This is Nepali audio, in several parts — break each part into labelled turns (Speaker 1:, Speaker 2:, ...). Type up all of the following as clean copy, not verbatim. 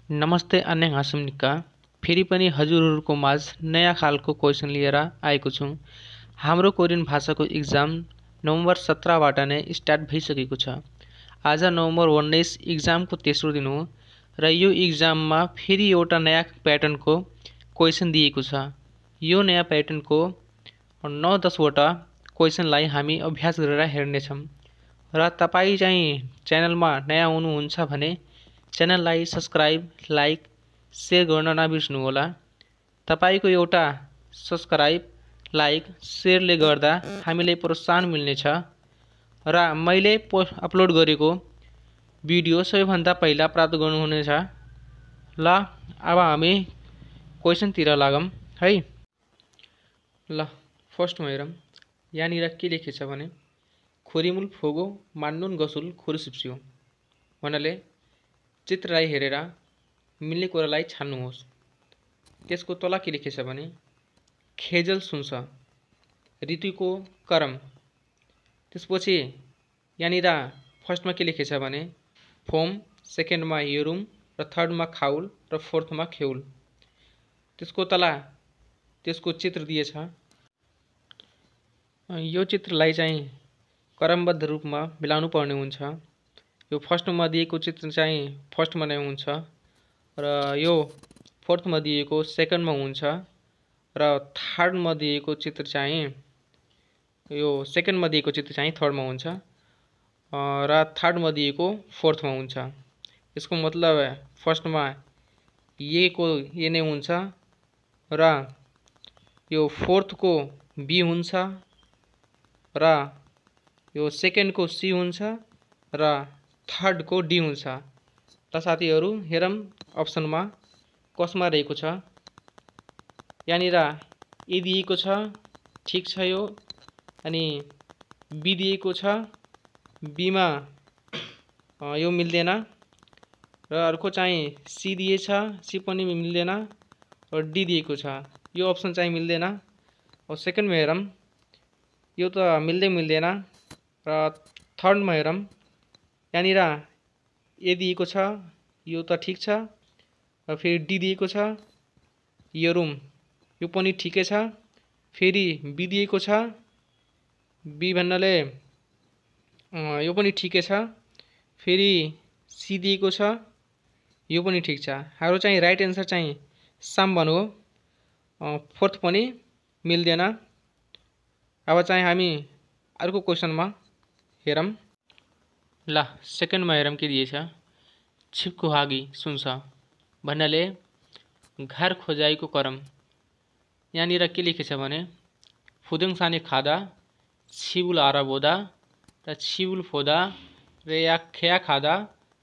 Speaker 1: नमस्ते अन्य हाँसुमनिका फेरि पनि हजुरहरूको माझ नयाँ खालको क्वेसन लिएर आएको छु। हाम्रो कोरियन भाषाको इक्जाम नोभेम्बर 17बाट नै स्टार्ट भइसकेको छ। आज नोभेम्बर 19 इक्जामको तेस्रो दिन हो र यो इक्जाममा फेरि एउटा नयाँ प्याटर्नको क्वेसन दिएको छ। यो नयाँ प्याटर्नको 9-10 वटा क्वेसनलाई हामी अभ्यास गरेर हेर्नेछौँ र तपाईँ चाहिँ च्यानलमा नयाँ हुनुहुन्छ भने च्यानललाई सब्सक्राइब, लाइक, सेयर गर्न नबिर्सनुहोला। तपाईको एउटा सब्सक्राइब, लाइक, सेयरले गर्दा हामीलाई प्रोत्साहन मिल्नेछ र मैले अपलोड गरेको भिडियो सबैभन्दा पहिला प्राप्त गर्नुहुनेछ। ल अब हामी क्वेसनतिर लागौँ है। ल फर्स्टमा हेरौँ। यहाँनिर के लेखेछ भने खोरिमुल फोगो मान्नुन गसुल खोरुसिप्स्यो भन्नाले चित्रलाई हेरेर मिल्ने कुरालाई छान्नुहोस्। त्यसको तल के लेखेछ भने खेजल सुन्छ ऋतुको करम। त्यसपछि यहाँनिर फर्स्टमा के लेखेछ भने फोम, सेकेन्डमा यरुम र थर्डमा खाउल र फोर्थमा खेउल। त्यसको तल त्यसको चित्र दिएछ। यो चित्रलाई चाहिँ क्रमबद्ध रूपमा मिलाउनु पर्ने हुन्छ। यो फर्स्टमा दिएको चित्र चाहिँ फर्स्टमा नै हुन्छ र यो फोर्थमा दिएको सेकेन्डमा हुन्छ र थर्डमा दिएको चित्र चाहिँ यो सेकेन्डमा दिएको चित्र चाहिँ थर्डमा हुन्छ र थर्डमा दिएको फोर्थमा हुन्छ। यसको मतलब फर्स्टमा ए नै हुन्छ र यो फोर्थको बी हुन्छ र यो सेकेन्डको सी हुन्छ र थर्डको डी हुन्छ। र साथीहरू हेरौँ अप्सनमा कसमा रहेको छ। यहाँनिर ए दिएको छ, ठिक छ यो। अनि बी दिएको छ, बीमा यो मिल्दैन र अर्को चाहिँ सी दिएछ, सी पनि मिल्दैन र डी दिएको छ, यो अप्सन चाहिँ मिल्दैन। और सेकेन्डमा हेरौँ यो त मिल्दैन र थर्डमा हेरौँ यहाँनिर ए दिएको छ, यो त ठिक छ र फेरि डी दिएको छ, यरुम यो पनि ठिकै छ। फेरि बी दिएको छ, बी भन्नाले यो पनि ठिकै छ। फेरि सी दिएको छ, यो पनि ठिक छ। हाम्रो चाहिँ राइट एन्सर चाहिँ साम हो। फोर्थ पनि मिल्दैन। अब चाहिँ हामी अर्को क्वेसनमा हेरौँ। ल सेकेन्डमा हेरौँ के दिएछ। छिपको हागी सुन्छ भन्नाले घर खोजाइको करम। यहाँनिर के लेखेछ भने फुदुङ साने खादा छिबुल आरा बोदा र छिबुल फोदा र या ख्या खादा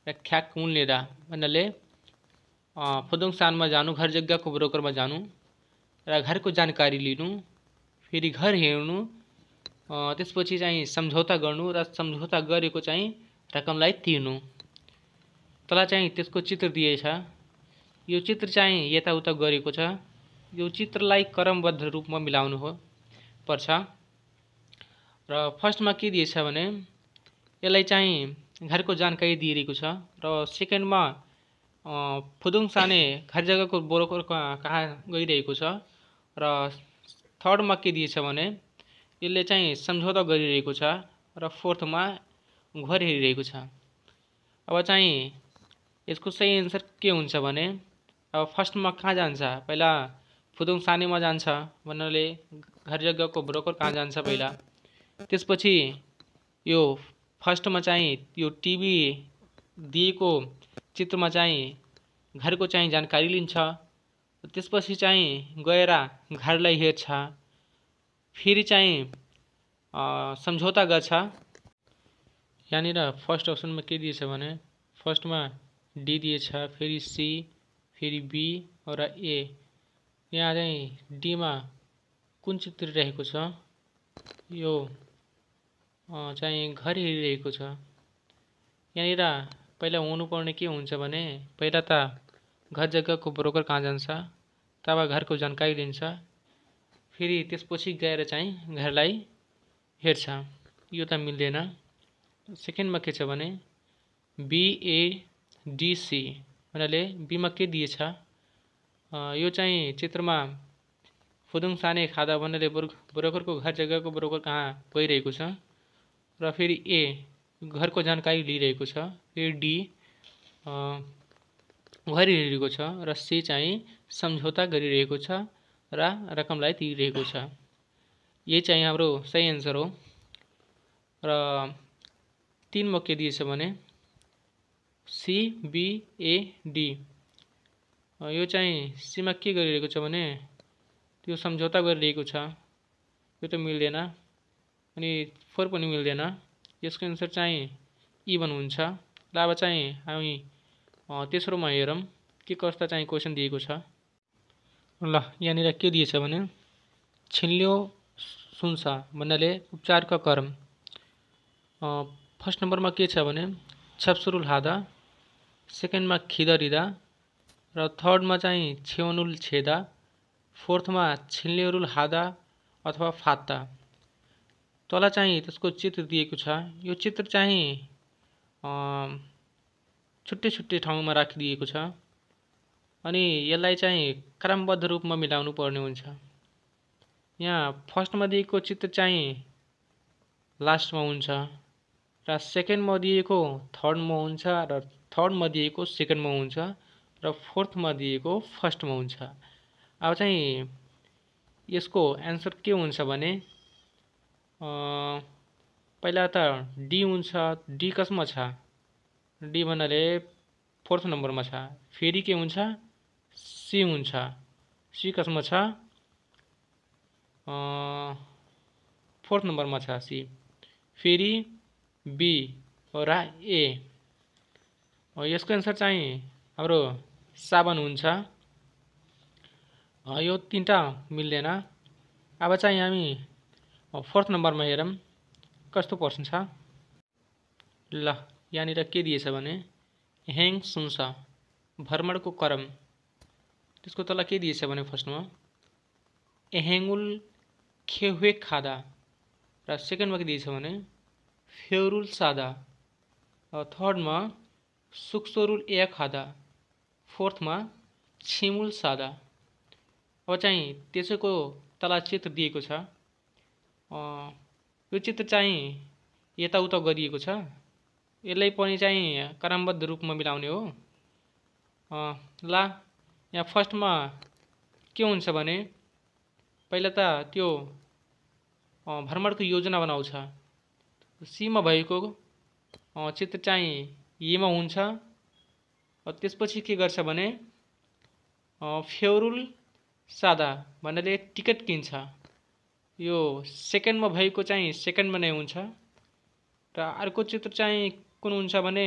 Speaker 1: र ख्या कुन लेदा भन्नाले फुदुङ सानमा जानु, घर जग्गाको ब्रोकरमा जानु र घरको जानकारी लिनु, फेरि घर हेर्नु, त्यसपछि चाहिँ सम्झौता गर्नु र सम्झौता गरेको चाहिँ रकमलाई तिर्नु। तल चाहिँ त्यसको चित्र दिएछ। यो चित्र चाहिँ यताउता गरेको छ। यो चित्रलाई क्रमबद्ध रूपमा मिलाउनु पर्छ। र फर्स्टमा के दिएछ भने यसलाई चाहिँ घरको जानकारी दिइरहेको छ र सेकेन्डमा फुदुङ साने घर जग्गाको ब्रोकर कहाँ गइरहेको छ र थर्डमा के दिएछ भने यसले चाहिँ सम्झौता गरिरहेको छ र फोर्थमा घर हेरिरहेको छ। अब चाहिँ यसको सही एन्सर के हुन्छ भने अब फर्स्टमा कहाँ जान्छ, पहिला फुदुङ सानेमा जान्छ भन्नाले घर जग्गाको ब्रोकर कहाँ जान्छ पहिला। त्यसपछि यो फर्स्टमा चाहिँ यो टिभी दिएको चित्रमा चाहिँ घरको चाहिँ जानकारी लिन्छ। त्यसपछि चाहिँ गएर घरलाई हेर्छ, फेरि चाहिँ सम्झौता गर्छ। यहाँनिर फर्स्ट अप्सनमा के दिएछ भने फर्स्टमा डी दिएछ, फेरि सी, फेरि बी र ए। यहाँ चाहिँ डीमा कुन चित्र रहेको छ, यो चाहिँ घर हेरिरहेको छ। यहाँनिर पहिला हुनुपर्ने के हुन्छ भने पहिला त घर जग्गाको ब्रोकर कहाँ जान्छ, तब घरको जानकारी लिन्छ, फेरि त्यसपछि गएर चाहिँ घरलाई हेर्छ। यो त मिल्दैन। सेकेन्डमा के छ भने BADC भन्नाले बीमा के दिएछ। यो चाहिँ चित्रमा फुदुङ साने खादा भन्नाले ब्रोकरको घर जग्गाको ब्रोकर कहाँ गइरहेको छ र फेरि ए घरको जानकारी लिइरहेको छ, फेरि डी गरिरहेको छ र सी चाहिँ सम्झौता गरिरहेको छ र रकमलाई तिरिरहेको छ। यही चाहिँ हाम्रो सही एन्सर हो। र 3 मा के दिएछ भने सी बी ए डी। यो चाहिँ सीमा के गरिरहेको छ भने त्यो सम्झौता गरिरहेको छ, यो त मिल्दैन अनि 4 पनि मिल्दैन। यसको एन्सर चाहिँ इभन हुन्छ। ल अब चाहिँ हामी तेस्रोमा हेरौँ के कस्ता चाहिँ क्वेसन दिएको छ। ल यहाँनिर के दिएछ भने छिल्यो सुन्छ भन्नाले उपचारका क्रम। फर्स्ट नम्बरमा के छ भने छ्याप्सुरुल हादा, सेकेन्डमा खिदरिदा र थर्डमा चाहिँ छेउनुल छेदा, फोर्थमा छिल्नेरुल हादा अथवा फात्ता। तल चाहिँ त्यसको चित्र दिएको छ। यो चित्र चाहिँ छुट्टै छुट्टै ठाउँमा राखिदिएको छ अनि यसलाई चाहिँ क्रमबद्ध रूपमा मिलाउनु पर्ने हुन्छ। यहाँ फर्स्टमा दिएको चित्र चाहिँ लास्टमा हुन्छ र सेकेन्डमा दिएको थर्डमा हुन्छ र थर्डमा दिएको सेकेन्डमा हुन्छ र फोर्थमा दिएको फर्स्टमा हुन्छ। अब चाहिँ यसको एन्सर के हुन्छ भने पहिला त डी हुन्छ। डी कसमा छ? डी भन्नाले फोर्थ नम्बरमा छ। फेरि के हुन्छ? सी हुन्छ। सी कसमा छ? फोर्थ नम्बरमा छ सी। फेरि बी र ए। यसको एन्सर चाहिँ हाम्रो साबन हुन्छ। यो तीनटा मिल्दैन। अब चाहिँ हामी फोर्थ नम्बरमा हेरौँ कस्तो प्रश्न छ। ल यहाँनिर के दिएछ भने ह्याङ सुन्छ भ्रमणको क्रम। त्यसको तल के दिएछ भने फर्स्टमा एहेङुल खेवे खादा र सेकेन्डमा के दिएछ भने फेरुल सादा, थर्डमा सुक्सोरुल ए खादा, फोर्थमा छिमुल सादा। अब चाहिँ त्यसैको तल चित्र दिएको छ। यो चित्र चाहिँ यताउता गरिएको छ। यसलाई पनि चाहिँ क्रमबद्ध रूपमा मिलाउने हो। ल यहाँ फर्स्टमा के हुन्छ भने पहिला त त्यो भ्रमणको योजना बनाउँछ। सीमा भएको चित्र चाहिँ एमा हुन्छ। त्यसपछि के गर्छ भने फेरुल सादा भन्नाले टिकट किन्छ। यो सेकेन्डमा भएको चाहिँ सेकेन्डमा नै हुन्छ र अर्को चित्र चाहिँ कुन हुन्छ भने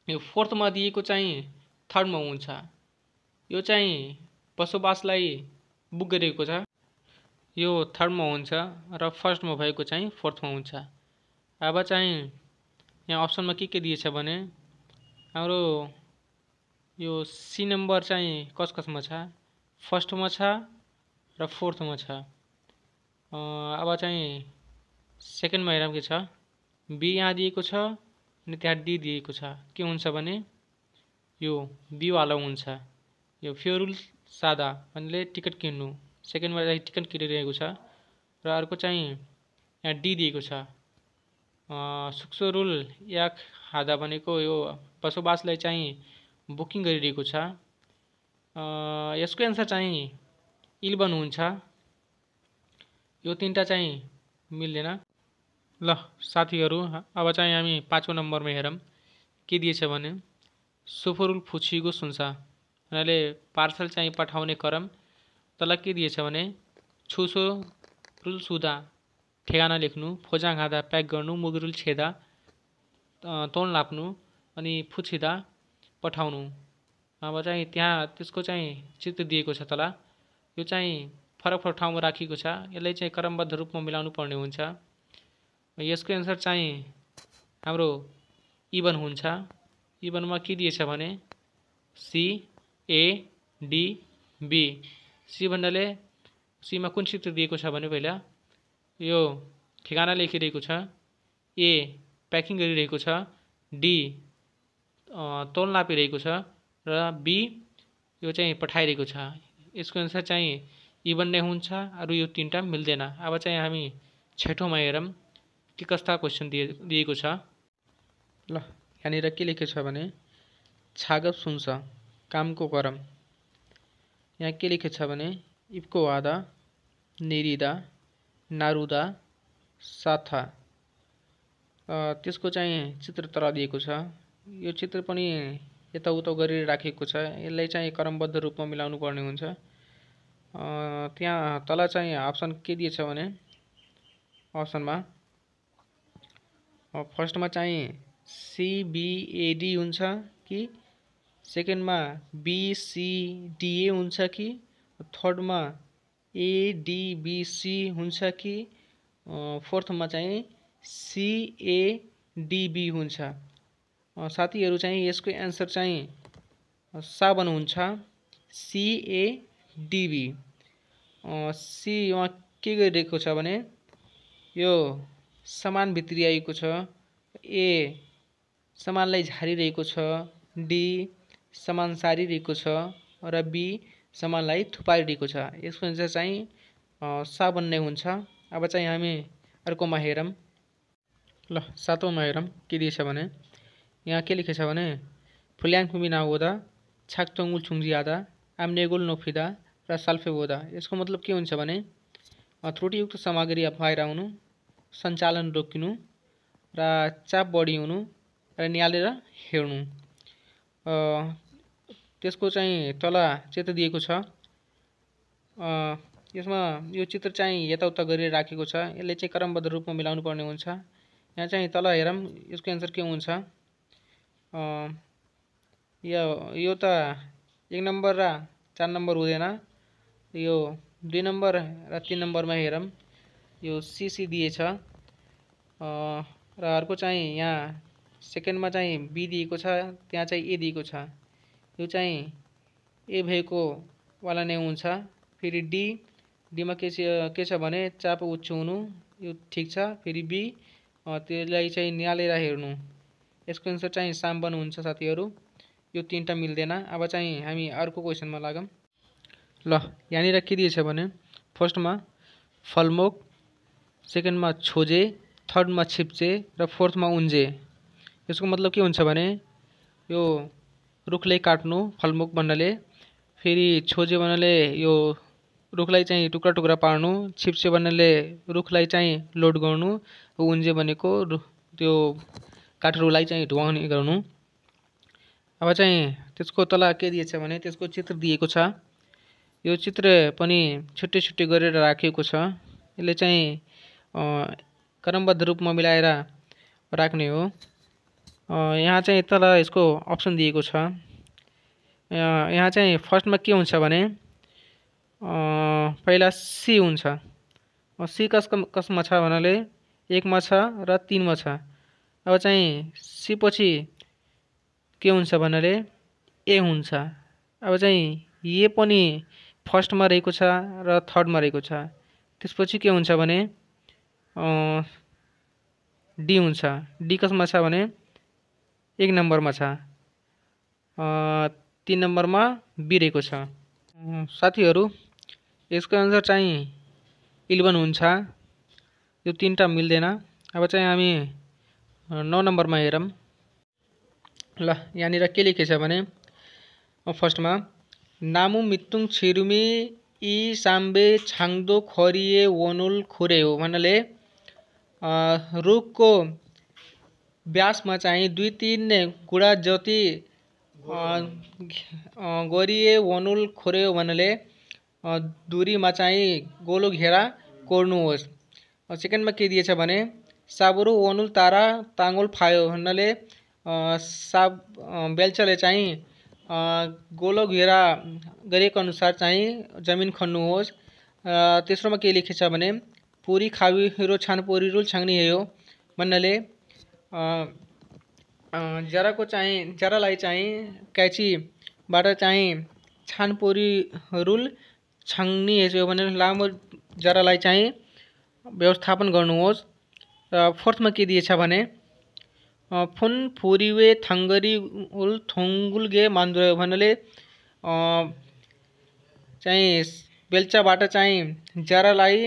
Speaker 1: यो फोर्थमा दिएको चाहिँ थर्डमा हुन्छ। यो चाहिँ बसोबासलाई बुक गरिएको छ। यो थर्डमा हुन्छ र फर्स्टमा भएको चाहिँ फोर्थमा हुन्छ। अब चाहिँ यहाँ अप्सनमा के दिएछ भने हाम्रो यो सी नम्बर चाहिँ कसमा छ? फर्स्टमा छ र फोर्थमा छ। अब चाहिँ सेकेन्डमा हेरौँ के छ। बी यहाँ दिएको छ अनि त्यहाँ डी दिएको छ। के हुन्छ भने यो बीवाला हुन्छ। यो फेरुल सादा भन्नाले टिकट किन्नु, सेकेन्डमा चाहिँ टिकट किनिरहेको छ र अर्को चाहिँ यहाँ डी दिएको छ। सुक्सोरुल या खादा भनेको यो बसोबासलाई चाहिँ बुकिङ गरिरहेको छ। यसको एन्सर चाहिँ 11 हुन्छ। यो तीनटा चाहिँ मिल्दैन। ल साथीहरू अब चाहिँ हामी 5औं नम्बरमा हेरौँ के दिएछ भने सुफरुल फुछिगो सुन्छ भन्नाले पार्सल चाहिँ पठाउने क्रम। तल के दिएछ भने छुसो रुल सुदा ठेगाना लेख्नु, फोजा खाँदा प्याक गर्नु, मुगरुल छेदा तौल नाप्नु अनि फुछिदा पठाउनु। अब चाहिँ त्यहाँ त्यसको चाहिँ चित्र दिएको छ तल। यो चाहिँ फरक फरक ठाउँमा राखिएको छ। यसलाई चाहिँ क्रमबद्ध रूपमा मिलाउनु पर्ने हुन्छ। यसको एन्सर चाहिँ हाम्रो इभन हुन्छ। इभनमा के दिएछ भने C A D B. C भन्नाले सीमा कुन चित्र दिएको छ भने पहिला यो ठेगाना लेखिरहेको छ, ए प्याकिङ गरिरहेको छ, डी तौल नापिरहेको छ र बी यो चाहिँ पठाइरहेको छ। यसको आन्सर चाहिँ इभन नै हुन्छ अरू यो तीनटा मिल्दैन। अब चाहिँ हामी छठौँमा हेरौँ के कस्ता क्वेसन दिएको छ। ल यहाँनिर के लेखेको छ भने छागप सुन्छ कामको करम। यहाँ के लेखेको छ भने इफको वादा नेरिदा नारुदा साथा। त्यसको चाहिँ चित्र तल दिएको छ। यो चित्र पनि यताउता गरेर राखेको छ। यसलाई चाहिँ क्रमबद्ध रूपमा मिलाउनु पर्ने हुन्छ। त्यहाँ तल चाहिँ अप्सन के दिएछ भने अप्सनमा फर्स्टमा चाहिँ CBAD हुन्छ कि सेकेन्डमा BCDA हुन्छ कि थर्डमा ADBC हुन्छ कि फोर्थमा चाहिँ CADB हुन्छ। साथीहरू चाहिँ यसको एन्सर चाहिँ 7 हुन्छ CADB। सी यहाँ के गरिरहेको छ भने यो समान भित्रिएको छ। ए समानलाई झारिरहेको छ। डी समान सारिरहेको छ र बी समानलाई थुपारिरहेको छ। यसको आन्सर चाहिँ 7 नै हुन्छ। अब चाहिँ हामी अर्कोमा हेरौँ। ल 7औँमा हेरौँ के दिएछ भने यहाँ के लेखेछ भने फुल्याङ बिना होदा छाकचङ्गुल छुङ्जियादा आम्नेगोल नोफिदा र साल्फे होदा। यसको मतलब के हुन्छ भने त्रुटियुक्त सामग्री अफाएर आउनु, सञ्चालन रोकिनु र चाप बढी हुनु र निहालेर हेर्नु। त्यसको चाहिँ तल चित्र दिएको छ। यसमा यो चित्र चाहिँ यताउता गरेर राखेको छ। यसले चाहिँ क्रमबद्ध रूपमा मिलाउनु पर्ने हुन्छ। यहाँ चाहिँ तल हेरौँ यसको एन्सर के हुन्छ। यो त 1 नम्बर र 4 नम्बर हुँदैन। यो 2 नम्बर र 3 नम्बरमा हेरौँ यो CC दिएछ र अर्को चाहिँ यहाँ सेकेन्डमा चाहिँ B दिएको छ, त्यहाँ चाहिँ A दिएको छ। यो चाहिँ ए भएको वाला नै हुन्छ। फेरि डीमा के छ भने चाप उच्च हुनु, यो ठिक छ। फेरि बी त्यसलाई चाहिँ निहालेर हेर्नु। यसको एन्सर चाहिँ 51 हुन्छ साथीहरू। यो तीनटा मिल्दैन। अब चाहिँ हामी अर्को क्वेसनमा लागौँ। ल यहाँनिर के दिएछ भने फर्स्टमा फलमोक, सेकेन्डमा छोजे, थर्डमा छिप्चे र फोर्थमा उन्जे। यसको मतलब के हुन्छ भने यो रुखलाई काट्नु फलमुख भन्नाले, फेरि छोजे भन्नाले यो रुखलाई चाहिँ टुक्रा टुक्रा पार्नु, छिप्से भन्नाले रुखलाई चाहिँ लोड गर्नु, उन्जे भनेको त्यो काठहरूलाई चाहिँ धुवाउने गर्नु। अब चाहिँ त्यसको तल के दिएछ भने त्यसको चित्र दिएको छ। यो चित्र पनि छुट्टै छुट्टै गरेर राखिएको छ। यसले चाहिँ क्रमबद्ध रूपमा मिलाएर राख्ने हो। यहाँ चाहिँ तल यसको अप्सन दिएको छ। यहाँ चाहिँ फर्स्टमा के हुन्छ भने पहिला सी हुन्छ। सी कसमा छ भन्नाले 1 मा छ र 3 मा छ। अब चाहिँ सी पछि के हुन्छ भन्नाले ए हुन्छ। अब चाहिँ ए पनि फर्स्टमा रहेको छ र थर्डमा रहेको छ। त्यसपछि के हुन्छ भने डी हुन्छ। डी कसमा छ भने 1 नम्बरमा छ। 3 नम्बरमा बी रहेको छ। साथीहरू यसको आन्सर चाहिँ 11 हुन्छ। यो तीनटा मिल्दैन। अब चाहिँ हामी 9 नम्बरमा हेरौँ। ल यहाँनिर के लेखेछ भने फर्स्टमा नामु मितुङ छिरुमी ई साम्बे छाङदो खरिए वनुल खुरे हो भन्नाले रुखको व्यासमा चाहिँ 2-3 गुणा जति गरिए वनुल खुरे हो भन्नाले दूरीमा चाहिँ गोलो घेरा कोर्नुहोस्। सेकेन्डमा के दिएछ भने साबुरु वनुल तारा ताङ्गोल फायो भन्नाले बेल्चाले चाहिँ गोलो घेरा गरेको अनुसार चाहिँ जमिन खन्नुहोस्। तेस्रोमा के लेखेछ भने पुरी खाविरो छानपोरी रुल छाङ्नी हो भन्नाले जरालाई चाहिँ कैचीबाट चाहिँ छानपोरी रुल छाङ्नी हो भने लामो जरालाई चाहिँ व्यवस्थापन गर्नुहोस्। र फोर्थमा के दिएछ भने फुन फुरिवे थाङ्गरी उल थोङ्गुलगे मान्दुरे भन्नाले चाहिँ बेल्चाबाट चाहिँ जरालाई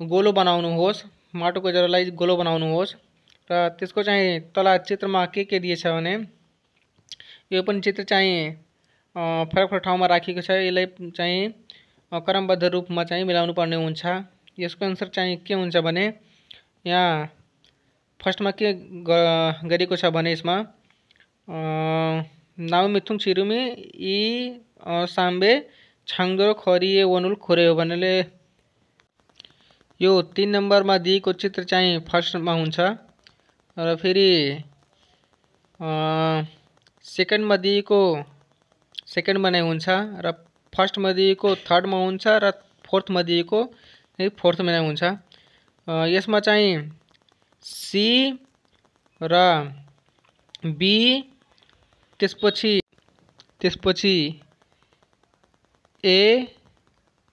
Speaker 1: गोलो बनाउनुहोस्, माटोको जरालाई गोलो बनाउनुहोस्। र त्यसको चाहिँ तल चित्रमा के दिएछ भने यो पनि चित्र चाहिँ फरक फरक ठाउँमा राखिएको छ। यसलाई चाहिँ क्रमबद्ध रूपमा चाहिँ मिलाउनु पर्ने हुन्छ। यसको आन्सर चाहिँ के हुन्छ भने यहाँ फर्स्टमा के गरेको छ भने यसमा नाउ मिथुङ छिरुमी इ साम्बे छाङ्दो खरिए वनुल खोरे हो भन्नाले यो 3 नम्बरमा दिएको चित्र चाहिँ फर्स्टमा हुन्छ र फेरि सेकेन्डमा दिएको सेकेन्डमा नै हुन्छ र फर्स्टमा दिएको थर्डमा हुन्छ र फोर्थमा दिएको फोर्थमा नै हुन्छ। यसमा चाहिँ सी र बी त्यसपछि ए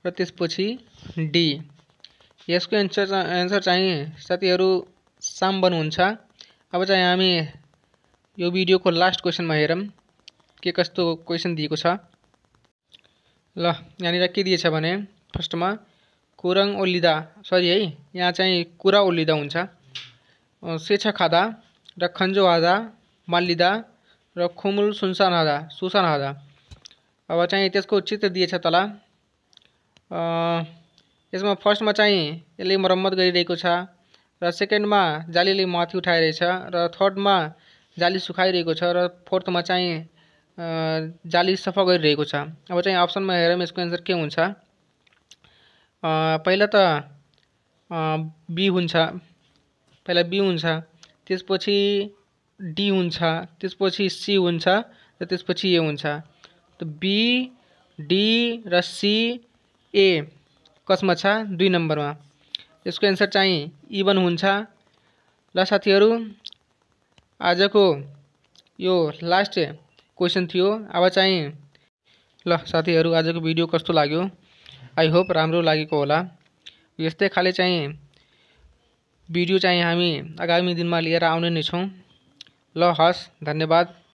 Speaker 1: र त्यसपछि डी। यसको आन्सर चाहिँ साथीहरू साम्बन हुन्छ। अब चाहिँ हामी यो भिडियोको लास्ट क्वेसनमा हेरौँ के कस्तो क्वेसन दिएको छ। ल यहाँनिर के दिएछ भने फर्स्टमा कुरङ ओलिदा सरी है, यहाँ चाहिँ कुरा ओलिदा हुन्छ। सेछा खादा र खन्जो हादा मालिदा र खुमुल सुनसान हादा। अब चाहिँ त्यसको चित्र दिएछ तल। यसमा फर्स्टमा चाहिँ यसले मर्मत गरिरहेको छ र सेकेन्डमा जालीले माथि उठाइरहेछ र थर्डमा जाली सुकाइरहेको छ र फोर्थमा चाहिँ जाली सफा गरिरहेको छ। अब चाहिँ अप्सनमा हेरौँ यसको आन्सर के हुन्छ। पहिला त बी हुन्छ, त्यसपछि डी हुन्छ, त्यसपछि सी हुन्छ र त्यसपछि ए हुन्छ। त बी डी र सी ए कसमा छ 2 नम्बरमा। यसको आन्सर चाहिँ इभन हुन्छ। ल साथीहरू आजको यो लास्ट क्वेसन थियो। अब चाहिँ ल साथीहरू आजको भिडियो कस्तो लाग्यो, आई होप राम्रो लागेको होला। यस्तै खाले चाहिँ भिडियो चाहिँ हामी आगामी दिनमा लिएर आउने नै छौँ। ल हस्, धन्यवाद।